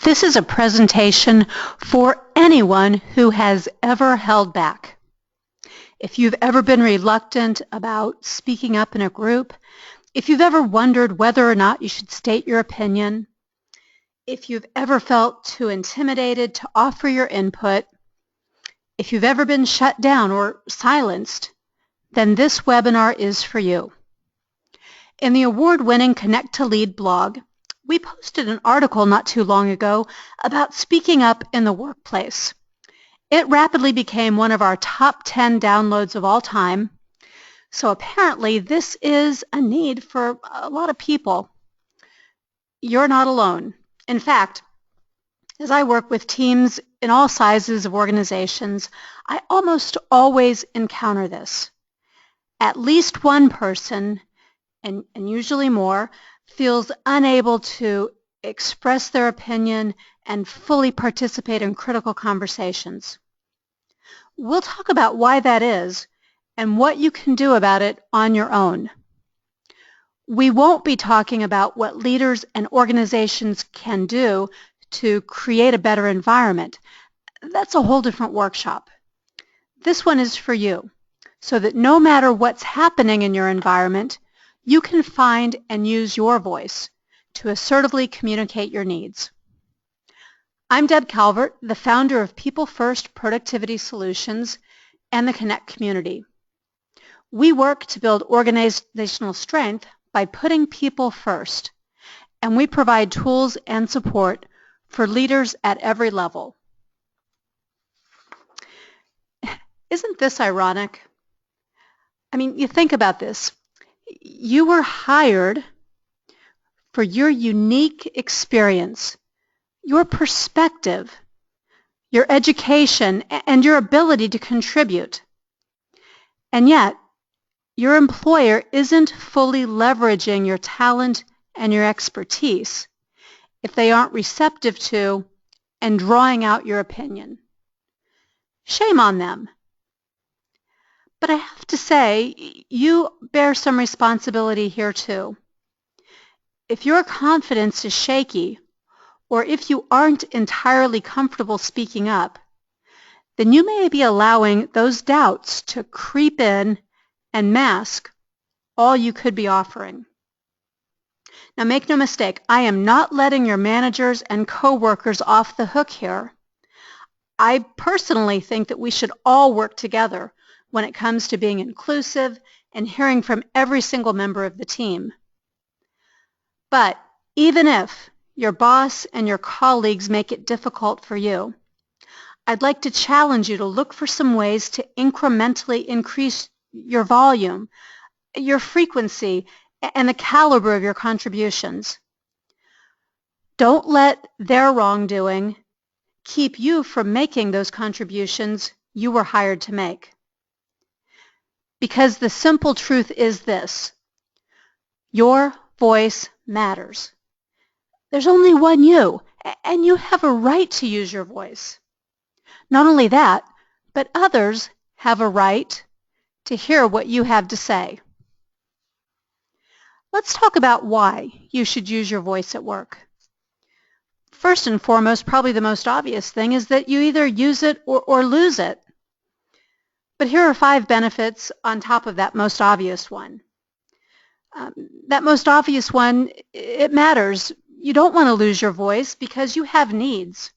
This is a presentation for anyone who has ever held back. If you've ever been reluctant about speaking up in a group, if you've ever wondered whether or not you should state your opinion, if you've ever felt too intimidated to offer your input, if you've ever been shut down or silenced, then this webinar is for you. In the award-winning Connect to Lead blog, we posted an article not too long ago about speaking up in the workplace. It rapidly became one of our top 10 downloads of all time, so apparently this is a need for a lot of people. You're not alone. In fact, as I work with teams in all sizes of organizations, I almost always encounter this. At least one person, and usually more, feels unable to express their opinion and fully participate in critical conversations. We'll talk about why that is and what you can do about it on your own. We won't be talking about what leaders and organizations can do to create a better environment. That's a whole different workshop. This one is for you, so that no matter what's happening in your environment, you can find and use your voice to assertively communicate your needs. I'm Deb Calvert, the founder of People First Productivity Solutions and the Connect community. We work to build organizational strength by putting people first, and we provide tools and support for leaders at every level. Isn't this ironic? I mean, you think about this. You were hired for your unique experience, your perspective, your education, and your ability to contribute. And yet, your employer isn't fully leveraging your talent and your expertise if they aren't receptive to and drawing out your opinion. Shame on them. But I have to say, you bear some responsibility here too. If your confidence is shaky, or if you aren't entirely comfortable speaking up, then you may be allowing those doubts to creep in and mask all you could be offering. Now make no mistake, I am not letting your managers and coworkers off the hook here. I personally think that we should all work together when it comes to being inclusive and hearing from every single member of the team. But even if your boss and your colleagues make it difficult for you, I'd like to challenge you to look for some ways to incrementally increase your volume, your frequency, and the caliber of your contributions. Don't let their wrongdoing keep you from making those contributions you were hired to make. Because the simple truth is this: your voice matters. There's only one you, and you have a right to use your voice. Not only that, but others have a right to hear what you have to say. Let's talk about why you should use your voice at work. First and foremost, probably the most obvious thing is that you either use it or lose it. But here are 5 benefits on top of that most obvious one. That most obvious one, it matters. You don't want to lose your voice because you have needs.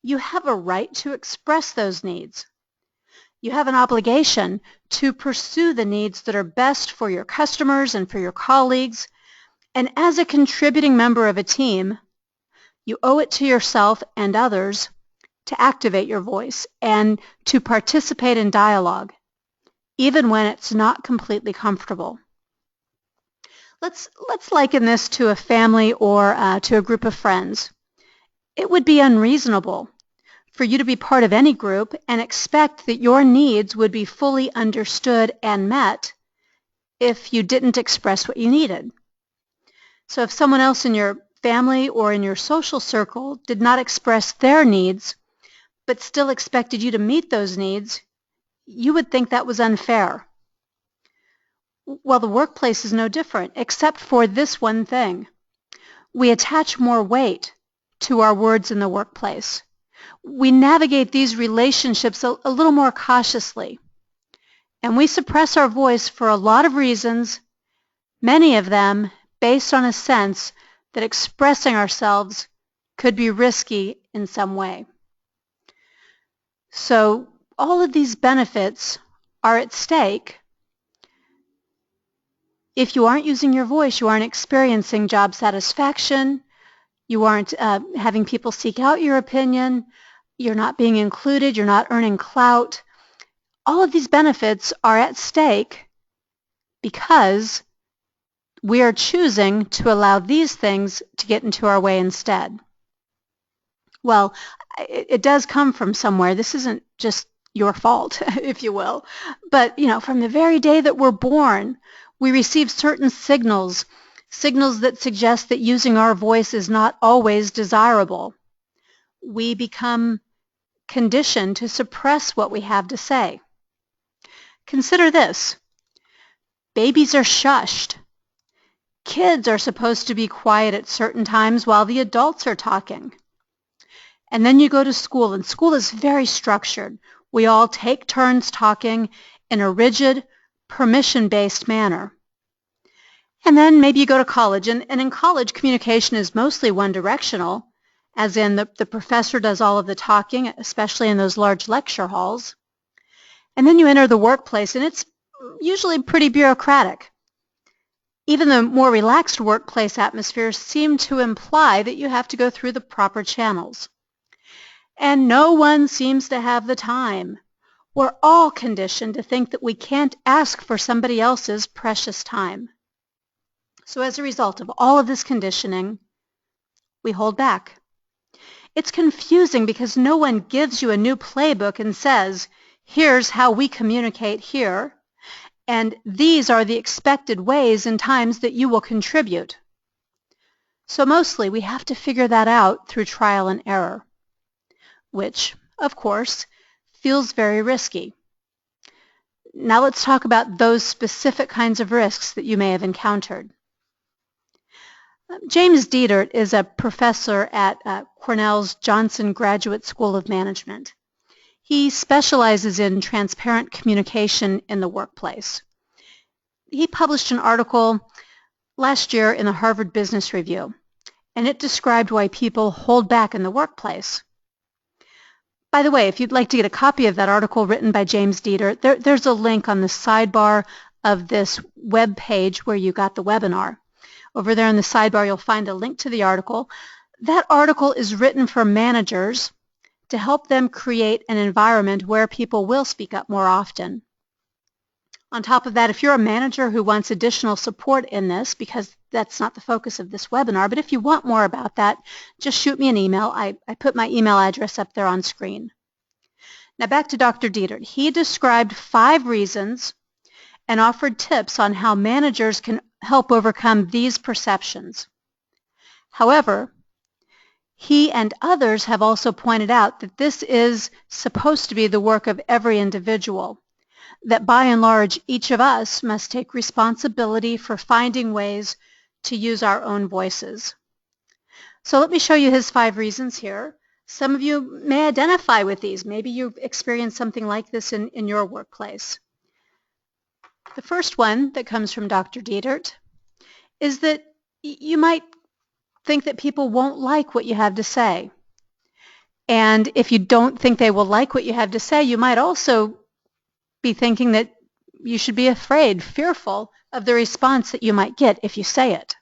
You have a right to express those needs. You have an obligation to pursue the needs that are best for your customers and for your colleagues. And as a contributing member of a team, you owe it to yourself and others to activate your voice and to participate in dialogue, even when it's not completely comfortable. Let's liken this to a family or to a group of friends. It would be unreasonable for you to be part of any group and expect that your needs would be fully understood and met if you didn't express what you needed. So if someone else in your family or in your social circle did not express their needs, but still expected you to meet those needs, you would think that was unfair. Well, the workplace is no different, except for this one thing. We attach more weight to our words in the workplace. We navigate these relationships a little more cautiously. And we suppress our voice for a lot of reasons, many of them based on a sense that expressing ourselves could be risky in some way. So all of these benefits are at stake. If you aren't using your voice, you aren't experiencing job satisfaction, you aren't having people seek out your opinion, you're not being included, you're not earning clout. All of these benefits are at stake because we are choosing to allow these things to get into our way instead. Well, it does come from somewhere. This isn't just your fault, if you will. But, from the very day that we're born, we receive certain signals that suggest that using our voice is not always desirable. We become conditioned to suppress what we have to say. Consider this. Babies are shushed. Kids are supposed to be quiet at certain times while the adults are talking. And then you go to school, and school is very structured. We all take turns talking in a rigid, permission-based manner. And then maybe you go to college, and in college, communication is mostly one-directional, as in the professor does all of the talking, especially in those large lecture halls. And then you enter the workplace, and it's usually pretty bureaucratic. Even the more relaxed workplace atmospheres seem to imply that you have to go through the proper channels. And no one seems to have the time. We're all conditioned to think that we can't ask for somebody else's precious time. So as a result of all of this conditioning, we hold back. It's confusing because no one gives you a new playbook and says, here's how we communicate here, and these are the expected ways and times that you will contribute. So mostly we have to figure that out through trial and error, which, of course, feels very risky. Now let's talk about those specific kinds of risks that you may have encountered. James Dietert is a professor at Cornell's Johnson Graduate School of Management. He specializes in transparent communication in the workplace. He published an article last year in the Harvard Business Review, and it described why people hold back in the workplace. By the way, if you'd like to get a copy of that article written by James Dietert, there's a link on the sidebar of this web page where you got the webinar. Over there in the sidebar, you'll find a link to the article. That article is written for managers to help them create an environment where people will speak up more often. On top of that, if you're a manager who wants additional support in this, because that's not the focus of this webinar, but if you want more about that, just shoot me an email. I put my email address up there on screen. Now back to Dr. Dietert. He described 5 reasons and offered tips on how managers can help overcome these perceptions. However, he and others have also pointed out that this is supposed to be the work of every individual, that by and large, each of us must take responsibility for finding ways to use our own voices. So let me show you his 5 reasons here. Some of you may identify with these. Maybe you've experienced something like this in your workplace. The first one that comes from Dr. Dietert is that you might think that people won't like what you have to say. And if you don't think they will like what you have to say, you might also be thinking that you should be afraid, fearful of the response that you might get if you say it.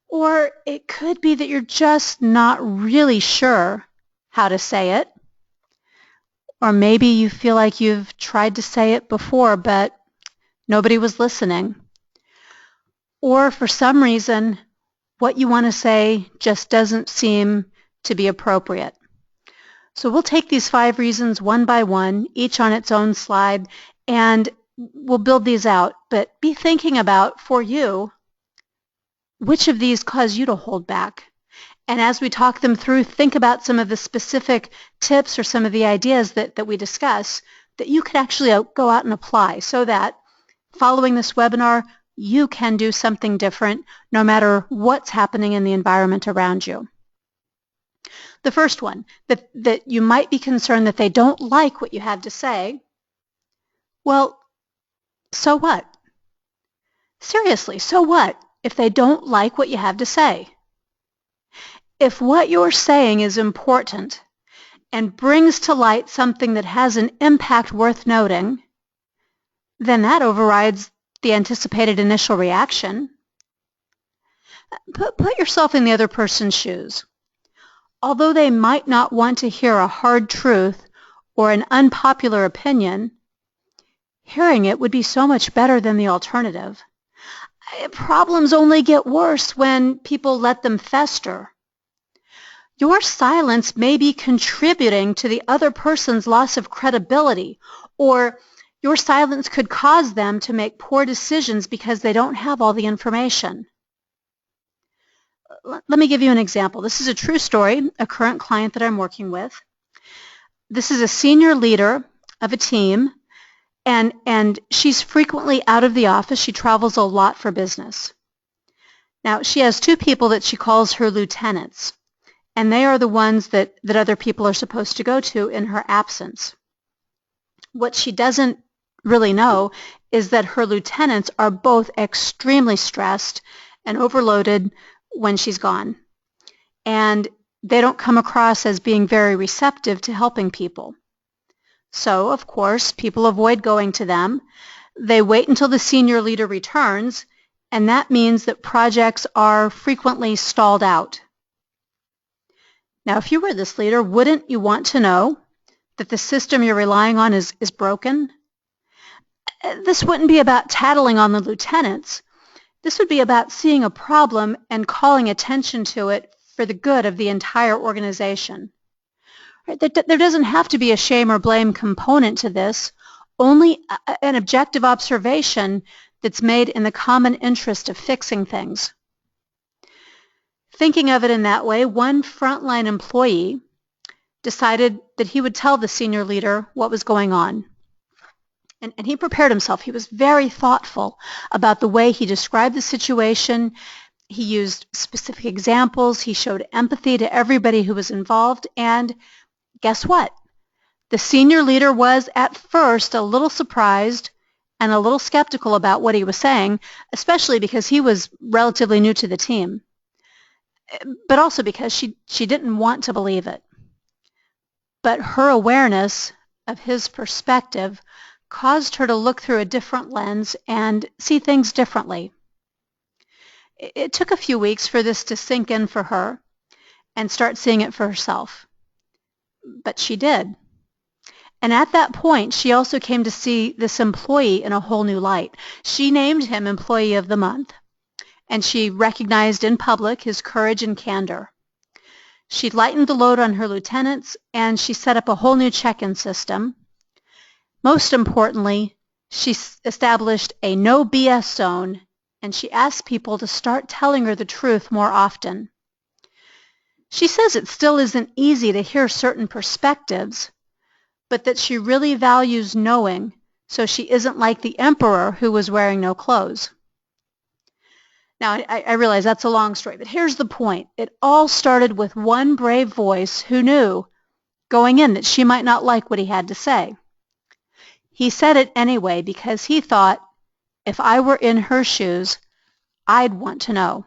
Or it could be that you're just not really sure how to say it. Or maybe you feel like you've tried to say it before, but nobody was listening. Or for some reason, what you want to say just doesn't seem to be appropriate. So we'll take these 5 reasons one by one, each on its own slide, and we'll build these out. But be thinking about, for you, which of these cause you to hold back. And as we talk them through, think about some of the specific tips or some of the ideas that we discuss that you could actually go out and apply so that following this webinar, you can do something different no matter what's happening in the environment around you. The first one, that you might be concerned that they don't like what you have to say. Well, so what? Seriously, so what if they don't like what you have to say? If what you're saying is important and brings to light something that has an impact worth noting, then that overrides the anticipated initial reaction. Put yourself in the other person's shoes. Although they might not want to hear a hard truth or an unpopular opinion, hearing it would be so much better than the alternative. Problems only get worse when people let them fester. Your silence may be contributing to the other person's loss of credibility, or your silence could cause them to make poor decisions because they don't have all the information. Let me give you an example. This is a true story, a current client that I'm working with. This is a senior leader of a team, and she's frequently out of the office. She travels a lot for business. Now, she has two people that she calls her lieutenants, and they are the ones that other people are supposed to go to in her absence. What she doesn't really know is that her lieutenants are both extremely stressed and overloaded when she's gone. And they don't come across as being very receptive to helping people. So, of course, people avoid going to them. They wait until the senior leader returns, and that means that projects are frequently stalled out. Now, if you were this leader, wouldn't you want to know that the system you're relying on is broken? This wouldn't be about tattling on the lieutenants. This would be about seeing a problem and calling attention to it for the good of the entire organization. There doesn't have to be a shame or blame component to this, only an objective observation that's made in the common interest of fixing things. Thinking of it in that way, one frontline employee decided that he would tell the senior leader what was going on. And he prepared himself. He was very thoughtful about the way he described the situation. He used specific examples. He showed empathy to everybody who was involved. And guess what? The senior leader was at first a little surprised and a little skeptical about what he was saying, especially because he was relatively new to the team, but also because she didn't want to believe it. But her awareness of his perspective caused her to look through a different lens and see things differently. It took a few weeks for this to sink in for her and start seeing it for herself. But she did. And at that point, she also came to see this employee in a whole new light. She named him Employee of the Month, and she recognized in public his courage and candor. She lightened the load on her lieutenants, and she set up a whole new check-in system. Most importantly, she established a no BS zone, and she asked people to start telling her the truth more often. She says it still isn't easy to hear certain perspectives, but that she really values knowing, so she isn't like the emperor who was wearing no clothes. Now, I realize that's a long story, but here's the point. It all started with one brave voice who knew going in that she might not like what he had to say. He said it anyway because he thought, if I were in her shoes, I'd want to know.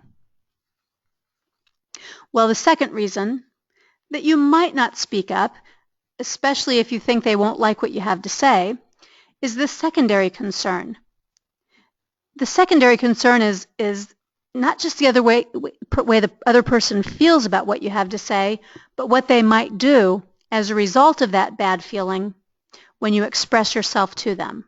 Well, the second reason that you might not speak up, especially if you think they won't like what you have to say, is this secondary concern. The secondary concern is not just the way the other person feels about what you have to say, but what they might do as a result of that bad feeling when you express yourself to them.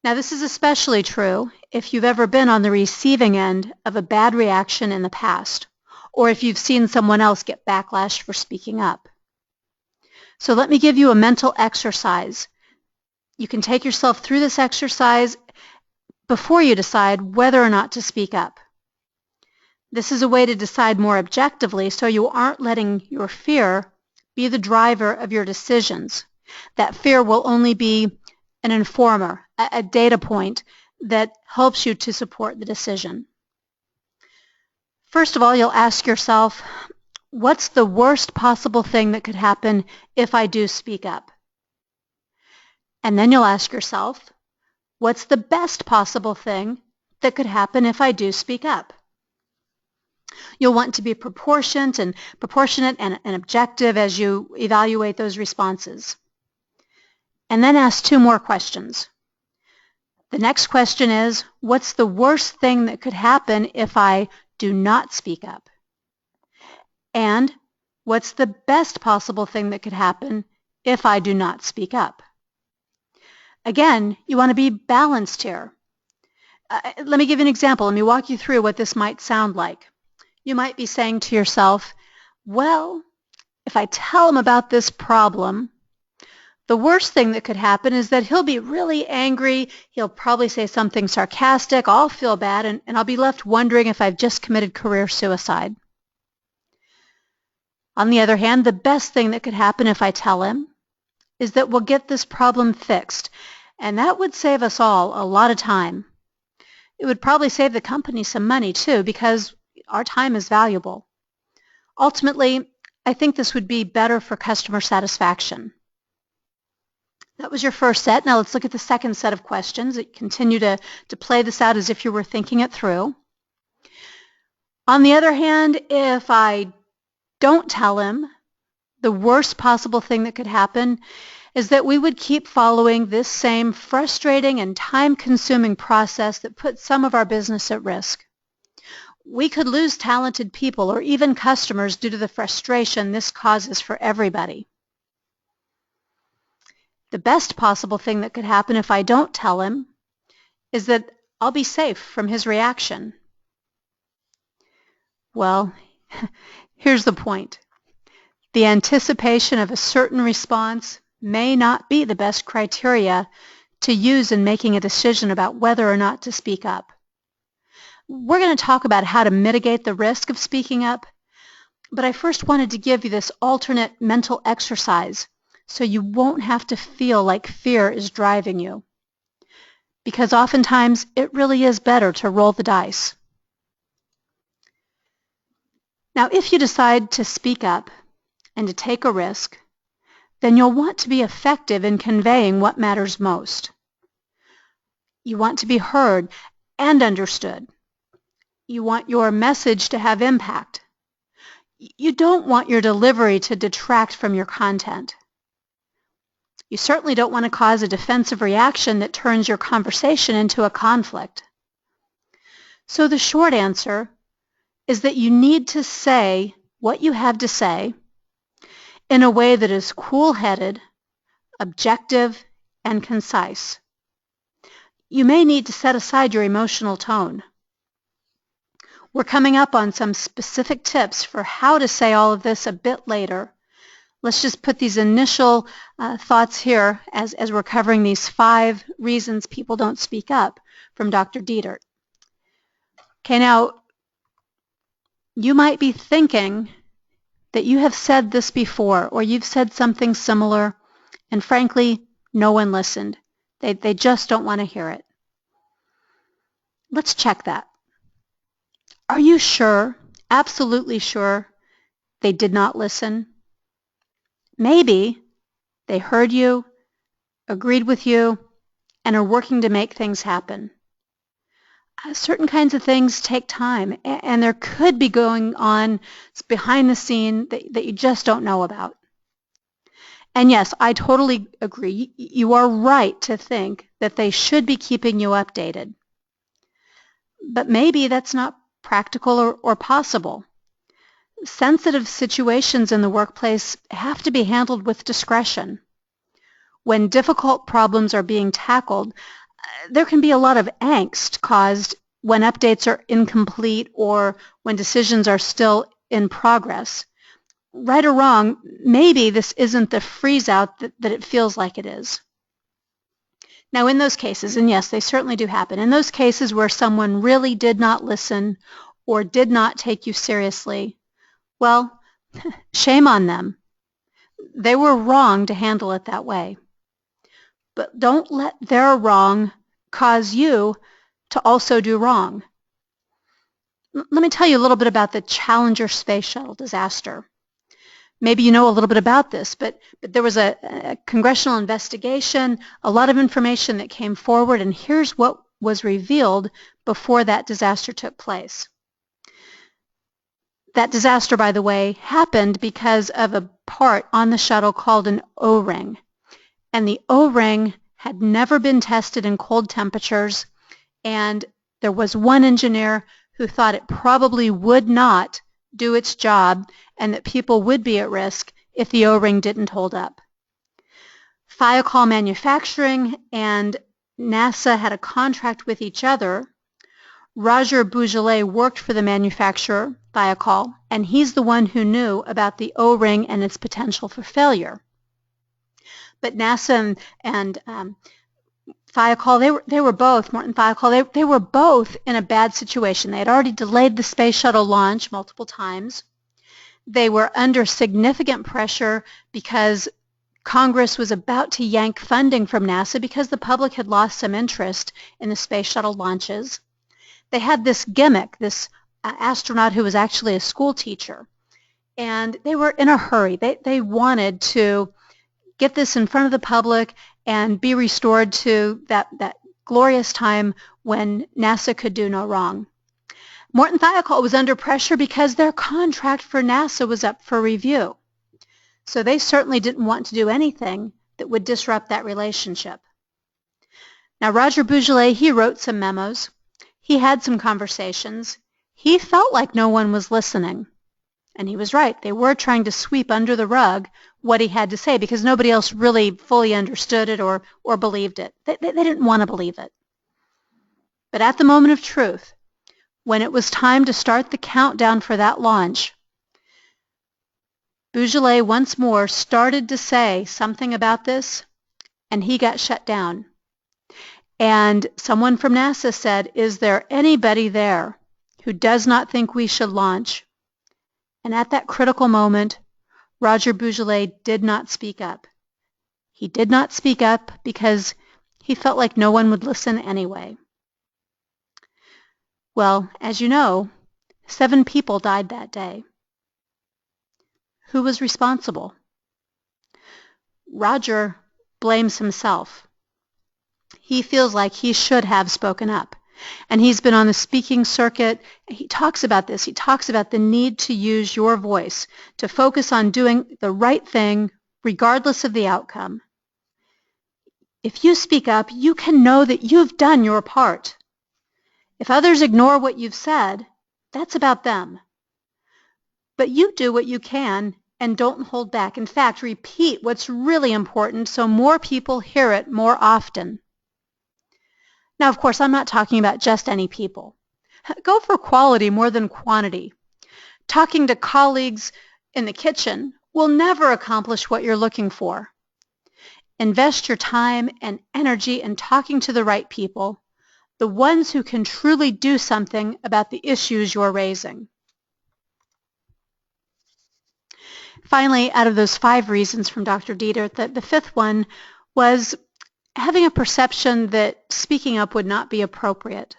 Now, this is especially true if you've ever been on the receiving end of a bad reaction in the past, or if you've seen someone else get backlash for speaking up. So let me give you a mental exercise. You can take yourself through this exercise before you decide whether or not to speak up. This is a way to decide more objectively so you aren't letting your fear be the driver of your decisions. That fear will only be an informer, a data point that helps you to support the decision. First of all, you'll ask yourself, What's the worst possible thing that could happen if I do speak up? And then you'll ask yourself, what's the best possible thing that could happen if I do speak up? You'll want to be proportionate and objective as you evaluate those responses. And then ask two more questions. The next question is, what's the worst thing that could happen if I do not speak up? And what's the best possible thing that could happen if I do not speak up? Again, you want to be balanced here. Let me give you an example. Let me walk you through what this might sound like. You might be saying to yourself, well, if I tell him about this problem, the worst thing that could happen is that he'll be really angry. He'll probably say something sarcastic. I'll feel bad, and I'll be left wondering if I've just committed career suicide. On the other hand, the best thing that could happen if I tell him is that we'll get this problem fixed, and that would save us all a lot of time. It would probably save the company some money, too, because our time is valuable. Ultimately, I think this would be better for customer satisfaction. That was your first set. Now let's look at the second set of questions. Continue to play this out as if you were thinking it through. On the other hand, if I don't tell him, the worst possible thing that could happen is that we would keep following this same frustrating and time-consuming process that puts some of our business at risk. We could lose talented people or even customers due to the frustration this causes for everybody. The best possible thing that could happen if I don't tell him is that I'll be safe from his reaction. Well, here's the point. The anticipation of a certain response may not be the best criteria to use in making a decision about whether or not to speak up. We're going to talk about how to mitigate the risk of speaking up, but I first wanted to give you this alternate mental exercise so you won't have to feel like fear is driving you. Because oftentimes it really is better to roll the dice. Now, if you decide to speak up and to take a risk, then you'll want to be effective in conveying what matters most. You want to be heard and understood. You want your message to have impact. You don't want your delivery to detract from your content. You certainly don't want to cause a defensive reaction that turns your conversation into a conflict. So the short answer is that you need to say what you have to say in a way that is cool-headed, objective, and concise. You may need to set aside your emotional tone. We're coming up on some specific tips for how to say all of this a bit later. Let's just put these initial thoughts here as we're covering these 5 reasons people don't speak up from Dr. Dietert. Okay, now, you might be thinking that you have said this before, or you've said something similar, and frankly, no one listened. They just don't want to hear it. Let's check that. Are you sure, absolutely sure, they did not listen? Maybe they heard you, agreed with you, and are working to make things happen. Certain kinds of things take time, and there could be going on behind the scene that you just don't know about. And yes, I totally agree. You are right to think that they should be keeping you updated. But maybe that's not practical or possible. Sensitive situations in the workplace have to be handled with discretion. When difficult problems are being tackled, there can be a lot of angst caused when updates are incomplete or when decisions are still in progress. Right or wrong, maybe this isn't the freeze-out that it feels like it is. Now, in those cases, and yes, they certainly do happen, in those cases where someone really did not listen or did not take you seriously, well, shame on them. They were wrong to handle it that way. But don't let their wrong cause you to also do wrong. Let me tell you a little bit about the Challenger space shuttle disaster. Maybe you know a little bit about this, but there was a congressional investigation, a lot of information that came forward, and here's what was revealed before that disaster took place. That disaster, by the way, happened because of a part on the shuttle called an O-ring. And the O-ring had never been tested in cold temperatures, and there was one engineer who thought it probably would not do its job and that people would be at risk if the O-ring didn't hold up. Thiokol Manufacturing and NASA had a contract with each other. Roger Bougeret worked for the manufacturer, Thiokol, and he's the one who knew about the O-ring and its potential for failure. But NASA and Thiokol, they were both, Morton Thiokol, they were both in a bad situation. They had already delayed the space shuttle launch multiple times. They were under significant pressure because Congress was about to yank funding from NASA because the public had lost some interest in the space shuttle launches. They had this gimmick, this astronaut who was actually a school teacher, and they were in a hurry. They wanted to get this in front of the public and be restored to that glorious time when NASA could do no wrong. Morton Thiokol was under pressure because their contract for NASA was up for review. So they certainly didn't want to do anything that would disrupt that relationship. Now, Roger Bougeret, he wrote some memos. He had some conversations. He felt like no one was listening. And he was right. They were trying to sweep under the rug what he had to say because nobody else really fully understood it or believed it. They didn't want to believe it. But at the moment of truth, when it was time to start the countdown for that launch, Bougeret once more started to say something about this, and he got shut down. And someone from NASA said, "Is there anybody there who does not think we should launch?" And at that critical moment, Roger Bougeret did not speak up. He did not speak up because he felt like no one would listen anyway. Well, as you know, 7 people died that day. Who was responsible? Roger blames himself. He feels like he should have spoken up. And he's been on the speaking circuit. He talks about this. He talks about the need to use your voice, to focus on doing the right thing regardless of the outcome. If you speak up, you can know that you've done your part. If others ignore what you've said, that's about them. But you do what you can and don't hold back. In fact, repeat what's really important so more people hear it more often. Now, of course, I'm not talking about just any people. Go for quality more than quantity. Talking to colleagues in the kitchen will never accomplish what you're looking for. Invest your time and energy in talking to the right people, the ones who can truly do something about the issues you're raising. Finally, out of those 5 reasons from Dr. Dieter, the 5th one was having a perception that speaking up would not be appropriate.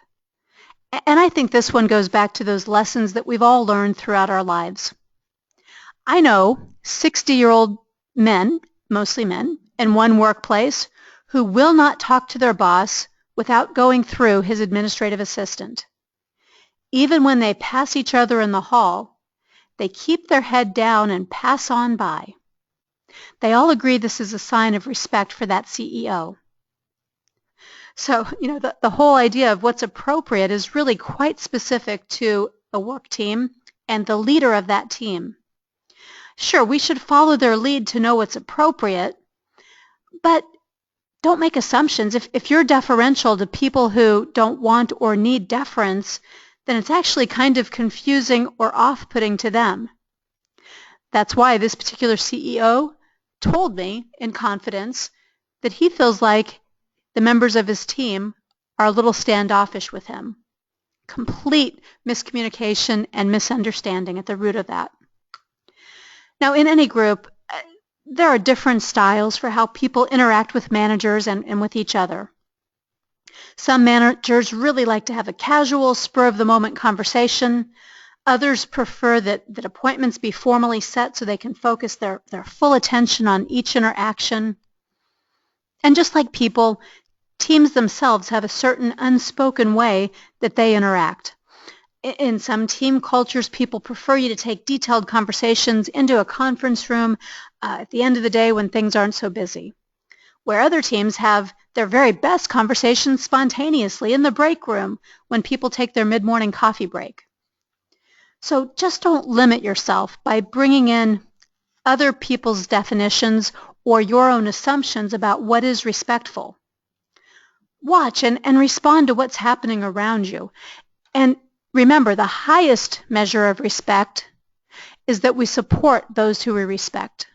And I think this one goes back to those lessons that we've all learned throughout our lives. I know 60-year-old men, mostly men, in one workplace who will not talk to their boss without going through his administrative assistant. Even when they pass each other in the hall, they keep their head down and pass on by. They all agree this is a sign of respect for that CEO. So, the whole idea of what's appropriate is really quite specific to a work team and the leader of that team. Sure, we should follow their lead to know what's appropriate, but don't make assumptions. If you're deferential to people who don't want or need deference, then it's actually kind of confusing or off-putting to them. That's why this particular CEO told me in confidence that he feels like the members of his team are a little standoffish with him. Complete miscommunication and misunderstanding at the root of that. Now, in any group, there are different styles for how people interact with managers and with each other. Some managers really like to have a casual, spur-of-the-moment conversation. Others prefer that appointments be formally set so they can focus their full attention on each interaction. And just like people, teams themselves have a certain unspoken way that they interact. In some team cultures, people prefer you to take detailed conversations into a conference room at the end of the day when things aren't so busy, where other teams have their very best conversations spontaneously in the break room when people take their mid-morning coffee break. So just don't limit yourself by bringing in other people's definitions or your own assumptions about what is respectful. Watch and respond to what's happening around you. And remember, the highest measure of respect is that we support those who we respect.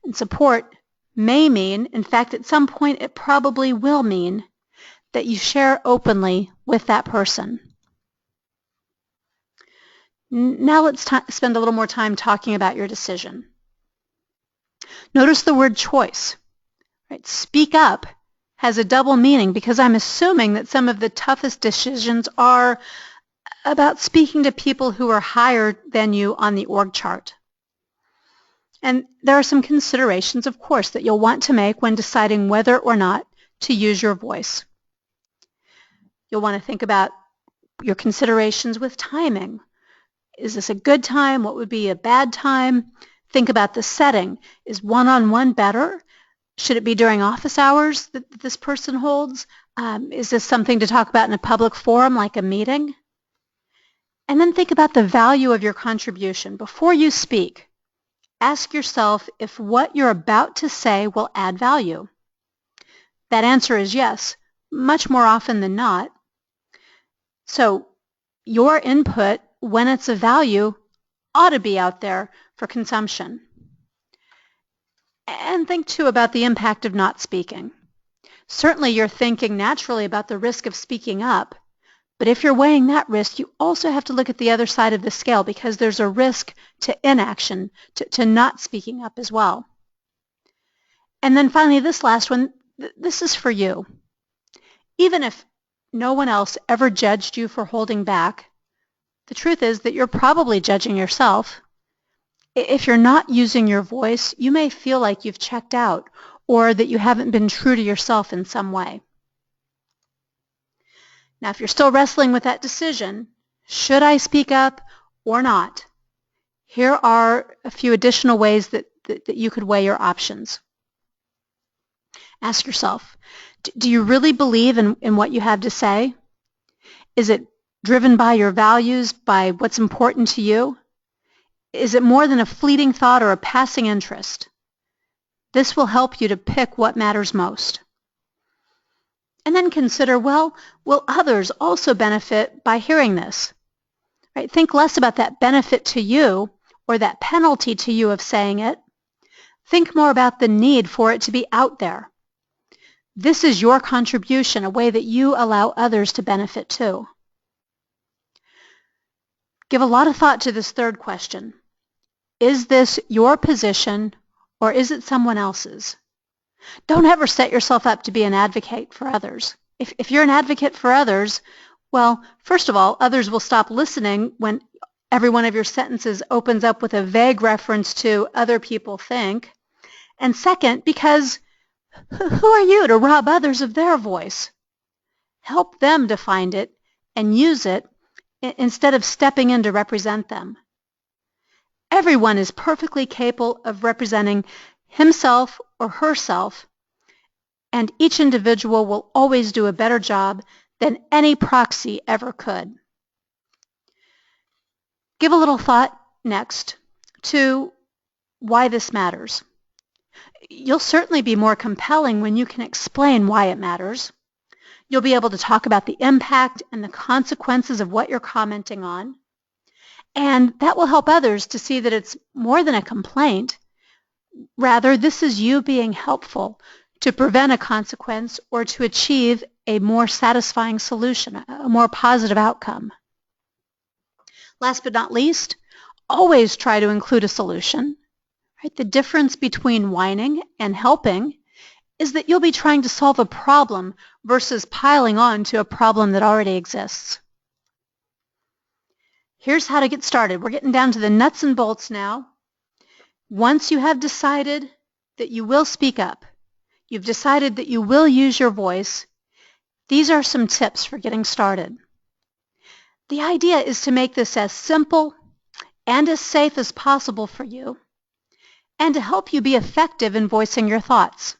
And support may mean, in fact, at some point it probably will mean, that you share openly with that person. Now let's spend a little more time talking about your decision. Notice the word choice. Right? Speak up has a double meaning because I'm assuming that some of the toughest decisions are about speaking to people who are higher than you on the org chart. And there are some considerations, of course, that you'll want to make when deciding whether or not to use your voice. You'll want to think about your considerations with timing. Is this a good time? What would be a bad time? Think about the setting. Is one-on-one better? Should it be during office hours that this person holds? Is this something to talk about in a public forum like a meeting? And then think about the value of your contribution. Before you speak, ask yourself if what you're about to say will add value. That answer is yes, much more often than not. So your input, when it's of value, ought to be out there for consumption. And think, too, about the impact of not speaking. Certainly, you're thinking naturally about the risk of speaking up, but if you're weighing that risk, you also have to look at the other side of the scale because there's a risk to inaction, to not speaking up as well. And then finally, this last one, this is for you. Even if no one else ever judged you for holding back, the truth is that you're probably judging yourself. If you're not using your voice, you may feel like you've checked out or that you haven't been true to yourself in some way. Now, if you're still wrestling with that decision, should I speak up or not? Here are a few additional ways that you could weigh your options. Ask yourself, do you really believe in what you have to say? Is it driven by your values, by what's important to you? Is it more than a fleeting thought or a passing interest? This will help you to pick what matters most. And then consider, well, will others also benefit by hearing this? Right? Think less about that benefit to you or that penalty to you of saying it. Think more about the need for it to be out there. This is your contribution, a way that you allow others to benefit too. Give a lot of thought to this third question. Is this your position or is it someone else's? Don't ever set yourself up to be an advocate for others. If you're an advocate for others, well, first of all, others will stop listening when every one of your sentences opens up with a vague reference to other people think. And second, because who are you to rob others of their voice? Help them to find it and use it instead of stepping in to represent them. Everyone is perfectly capable of representing himself or herself, and each individual will always do a better job than any proxy ever could. Give a little thought next to why this matters. You'll certainly be more compelling when you can explain why it matters. You'll be able to talk about the impact and the consequences of what you're commenting on. And that will help others to see that it's more than a complaint. Rather, this is you being helpful to prevent a consequence or to achieve a more satisfying solution, a more positive outcome. Last but not least, always try to include a solution. Right? The difference between whining and helping is that you'll be trying to solve a problem versus piling on to a problem that already exists. Here's how to get started. We're getting down to the nuts and bolts now. Once you have decided that you will speak up, you've decided that you will use your voice, these are some tips for getting started. The idea is to make this as simple and as safe as possible for you, and to help you be effective in voicing your thoughts.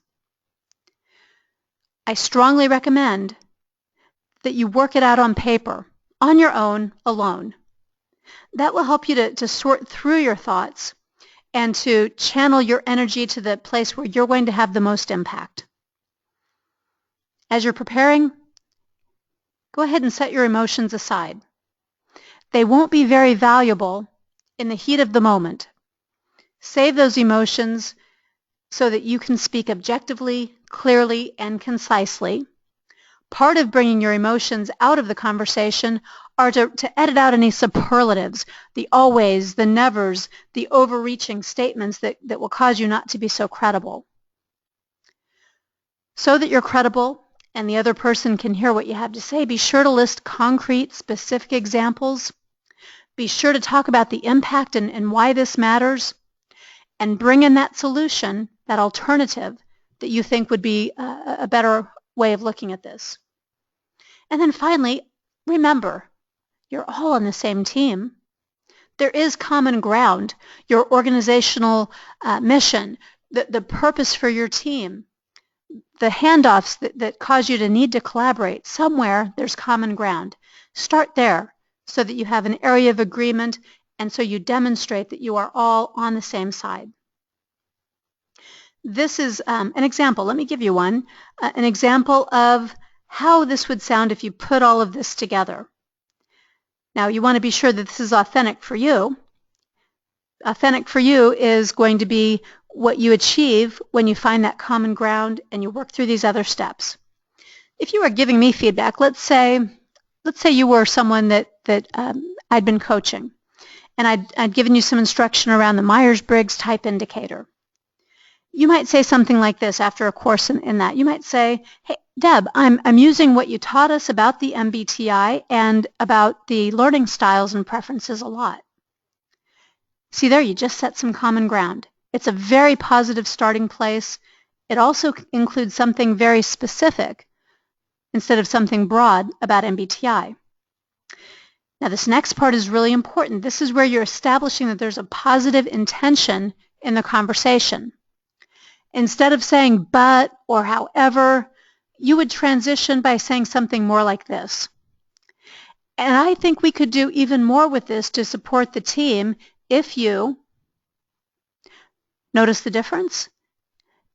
I strongly recommend that you work it out on paper, on your own, alone. That will help you to sort through your thoughts and to channel your energy to the place where you're going to have the most impact. As you're preparing, go ahead and set your emotions aside. They won't be very valuable in the heat of the moment. Save those emotions so that you can speak objectively, clearly, and concisely. Part of bringing your emotions out of the conversation are to edit out any superlatives, the always, the nevers, the overreaching statements that will cause you not to be so credible. So that you're credible and the other person can hear what you have to say, be sure to list concrete, specific examples. Be sure to talk about the impact and why this matters, and bring in that solution, that alternative that you think would be a better way of looking at this. And then finally, remember, you're all on the same team. There is common ground, your organizational mission, the purpose for your team, the handoffs that cause you to need to collaborate. Somewhere there's common ground. Start there so that you have an area of agreement and so you demonstrate that you are all on the same side. This is an example. Let me give you one. An example of how this would sound if you put all of this together. Now, you want to be sure that this is authentic for you. Authentic for you is going to be what you achieve when you find that common ground and you work through these other steps. If you were giving me feedback, let's say you were someone that I'd been coaching, and I'd given you some instruction around the Myers-Briggs type indicator. You might say something like this after a course in that. You might say, hey, Deb, I'm using what you taught us about the MBTI and about the learning styles and preferences a lot. See there, you just set some common ground. It's a very positive starting place. It also includes something very specific instead of something broad about MBTI. Now, this next part is really important. This is where you're establishing that there's a positive intention in the conversation. Instead of saying but or however, you would transition by saying something more like this. And I think we could do even more with this to support the team if you notice the difference.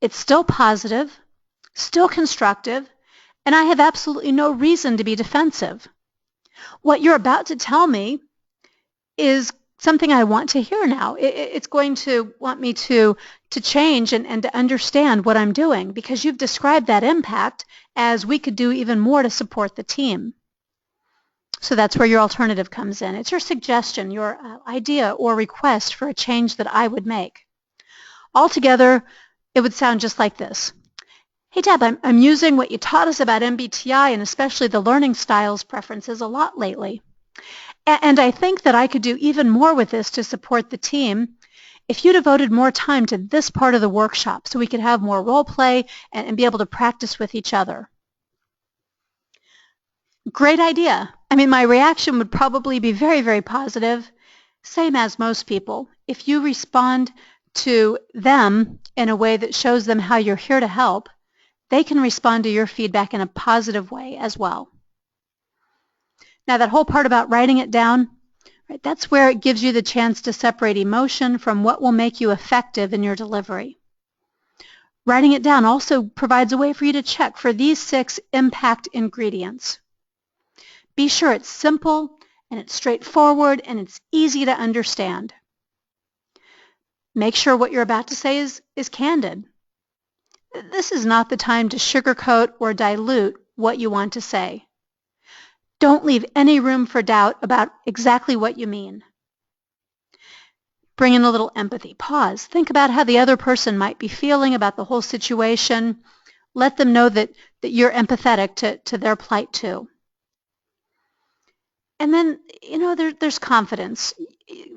It's still positive, still constructive, and I have absolutely no reason to be defensive. What you're about to tell me is something I want to hear now. It's going to want me to change and to understand what I'm doing, because you've described that impact as we could do even more to support the team. So that's where your alternative comes in. It's your suggestion, your idea or request for a change that I would make. Altogether, it would sound just like this. Hey, Deb, I'm using what you taught us about MBTI and especially the learning styles preferences a lot lately. And I think that I could do even more with this to support the team if you devoted more time to this part of the workshop so we could have more role play and be able to practice with each other. Great idea. I mean, my reaction would probably be very, very positive, same as most people. If you respond to them in a way that shows them how you're here to help, they can respond to your feedback in a positive way as well. Now, that whole part about writing it down, right, that's where it gives you the chance to separate emotion from what will make you effective in your delivery. Writing it down also provides a way for you to check for these 6 impact ingredients. Be sure it's simple and it's straightforward and it's easy to understand. Make sure what you're about to say is candid. This is not the time to sugarcoat or dilute what you want to say. Don't leave any room for doubt about exactly what you mean. Bring in a little empathy. Pause. Think about how the other person might be feeling about the whole situation. Let them know that you're empathetic to their plight too. And then, there's confidence.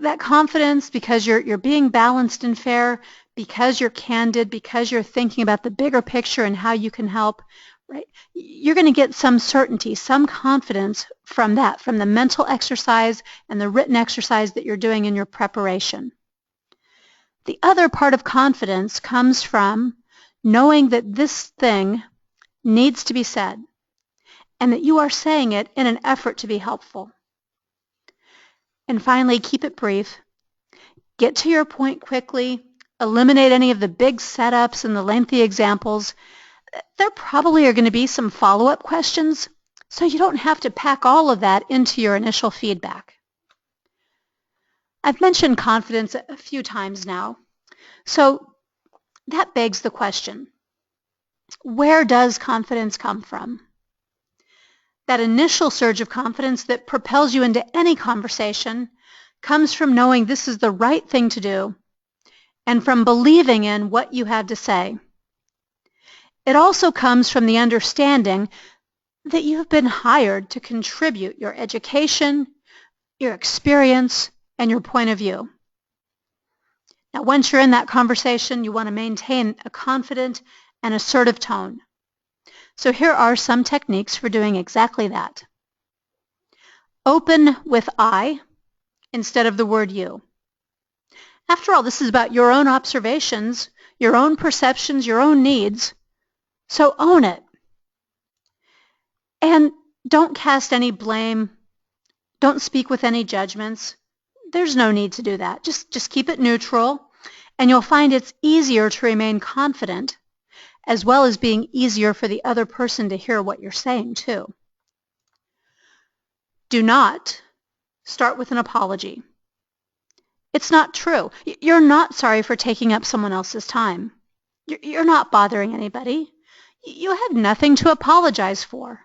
That confidence because you're being balanced and fair, because you're candid, because you're thinking about the bigger picture and how you can help, right? You're going to get some certainty, some confidence from that, from the mental exercise and the written exercise that you're doing in your preparation. The other part of confidence comes from knowing that this thing needs to be said and that you are saying it in an effort to be helpful. And finally, keep it brief. Get to your point quickly. Eliminate any of the big setups and the lengthy examples. There probably are going to be some follow-up questions, so you don't have to pack all of that into your initial feedback. I've mentioned confidence a few times now, so that begs the question, where does confidence come from? That initial surge of confidence that propels you into any conversation comes from knowing this is the right thing to do and from believing in what you have to say. It also comes from the understanding that you have been hired to contribute your education, your experience, and your point of view. Now, once you're in that conversation, you want to maintain a confident and assertive tone. So here are some techniques for doing exactly that. Open with I instead of the word you. After all, this is about your own observations, your own perceptions, your own needs. So own it. And don't cast any blame. Don't speak with any judgments. There's no need to do that. Just keep it neutral, and you'll find it's easier to remain confident, as well as being easier for the other person to hear what you're saying too. Do not start with an apology. It's not true. You're not sorry for taking up someone else's time. You're not bothering anybody. You have nothing to apologize for.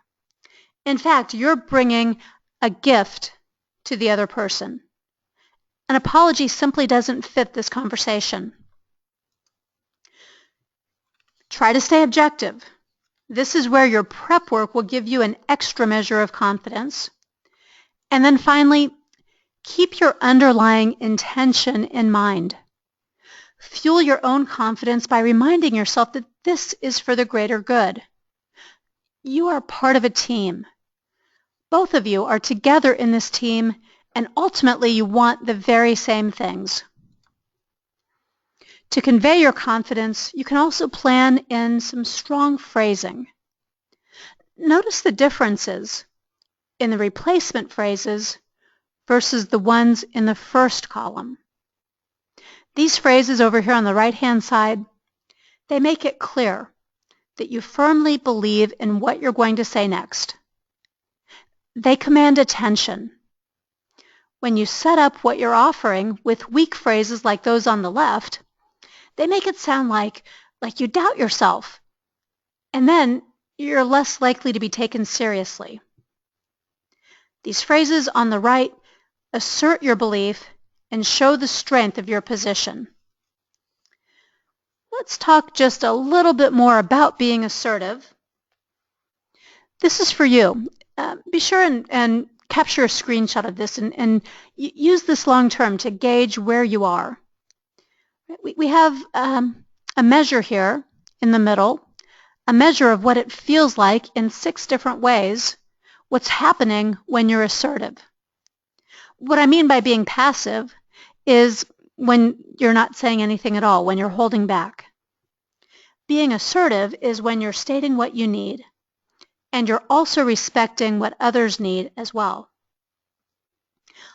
In fact, you're bringing a gift to the other person. An apology simply doesn't fit this conversation. Try to stay objective. This is where your prep work will give you an extra measure of confidence. And then finally, keep your underlying intention in mind. Fuel your own confidence by reminding yourself that this is for the greater good. You are part of a team. Both of you are together in this team, and ultimately you want the very same things. To convey your confidence, you can also plan in some strong phrasing. Notice the differences in the replacement phrases versus the ones in the first column. These phrases over here on the right-hand side, they make it clear that you firmly believe in what you're going to say next. They command attention. When you set up what you're offering with weak phrases like those on the left, they make it sound like you doubt yourself, and then you're less likely to be taken seriously. These phrases on the right assert your belief and show the strength of your position. Let's talk just a little bit more about being assertive. This is for you. Be sure and capture a screenshot of this and use this long term to gauge where you are. We have a measure here in the middle, a measure of what it feels like in 6 different ways, what's happening when you're assertive. What I mean by being passive is when you're not saying anything at all, when you're holding back. Being assertive is when you're stating what you need, and you're also respecting what others need as well.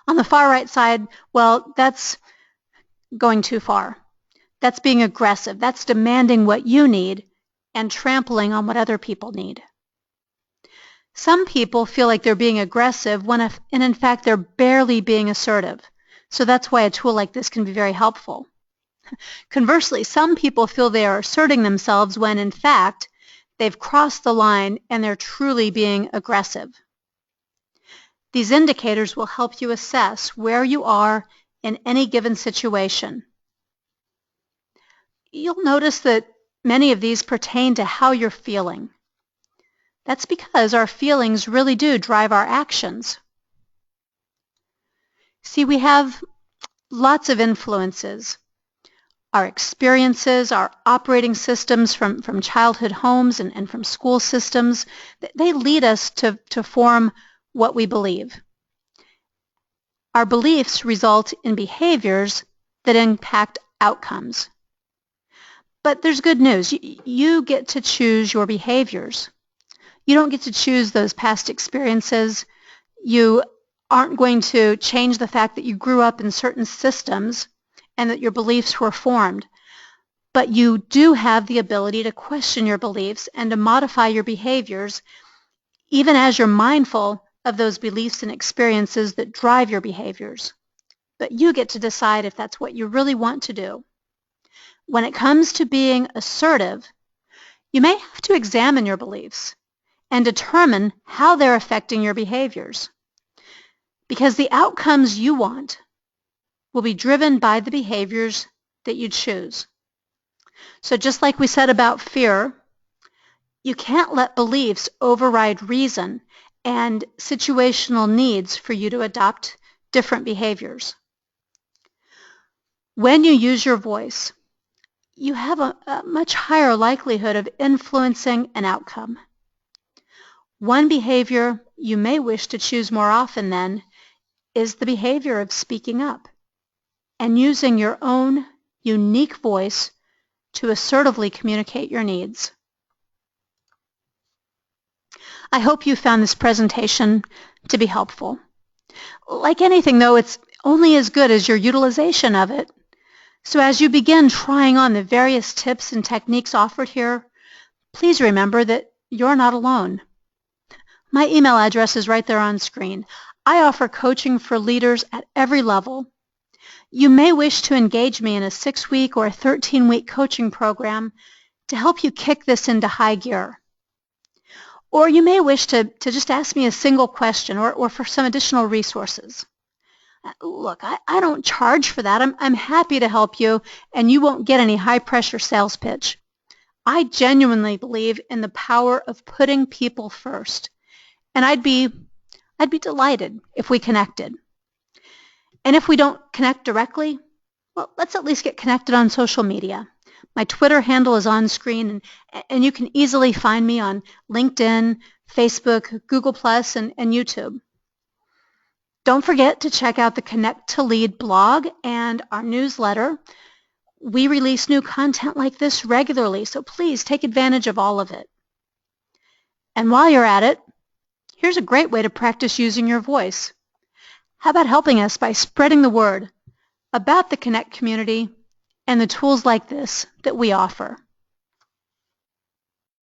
On the far right side, well, that's going too far. That's being aggressive. That's demanding what you need and trampling on what other people need. Some people feel like they're being aggressive when in fact they're barely being assertive. So that's why a tool like this can be very helpful. Conversely, some people feel they are asserting themselves when in fact they've crossed the line and they're truly being aggressive. These indicators will help you assess where you are in any given situation. You'll notice that many of these pertain to how you're feeling. That's because our feelings really do drive our actions. See, we have lots of influences. Our experiences, our operating systems from childhood homes and from school systems, they lead us to form what we believe. Our beliefs result in behaviors that impact outcomes. But there's good news. You get to choose your behaviors. You don't get to choose those past experiences. You aren't going to change the fact that you grew up in certain systems and that your beliefs were formed. But you do have the ability to question your beliefs and to modify your behaviors, even as you're mindful of those beliefs and experiences that drive your behaviors. But you get to decide if that's what you really want to do. When it comes to being assertive, you may have to examine your beliefs and determine how they're affecting your behaviors. Because the outcomes you want will be driven by the behaviors that you choose. So just like we said about fear, you can't let beliefs override reason and situational needs for you to adopt different behaviors. When you use your voice, you have a much higher likelihood of influencing an outcome. One behavior you may wish to choose more often then is the behavior of speaking up and using your own unique voice to assertively communicate your needs. I hope you found this presentation to be helpful. Like anything, though, it's only as good as your utilization of it. So as you begin trying on the various tips and techniques offered here, please remember that you're not alone. My email address is right there on screen. I offer coaching for leaders at every level. You may wish to engage me in a 6-week or a 13-week coaching program to help you kick this into high gear. Or you may wish to just ask me a single question or for some additional resources. Look, I don't charge for that. I'm happy to help you, and you won't get any high-pressure sales pitch. I genuinely believe in the power of putting people first, and I'd be delighted if we connected. And if we don't connect directly, well, let's at least get connected on social media. My Twitter handle is on screen, and you can easily find me on LinkedIn, Facebook, Google+, and YouTube. Don't forget to check out the Connect to Lead blog and our newsletter. We release new content like this regularly, so please take advantage of all of it. And while you're at it, here's a great way to practice using your voice. How about helping us by spreading the word about the Connect community and the tools like this that we offer?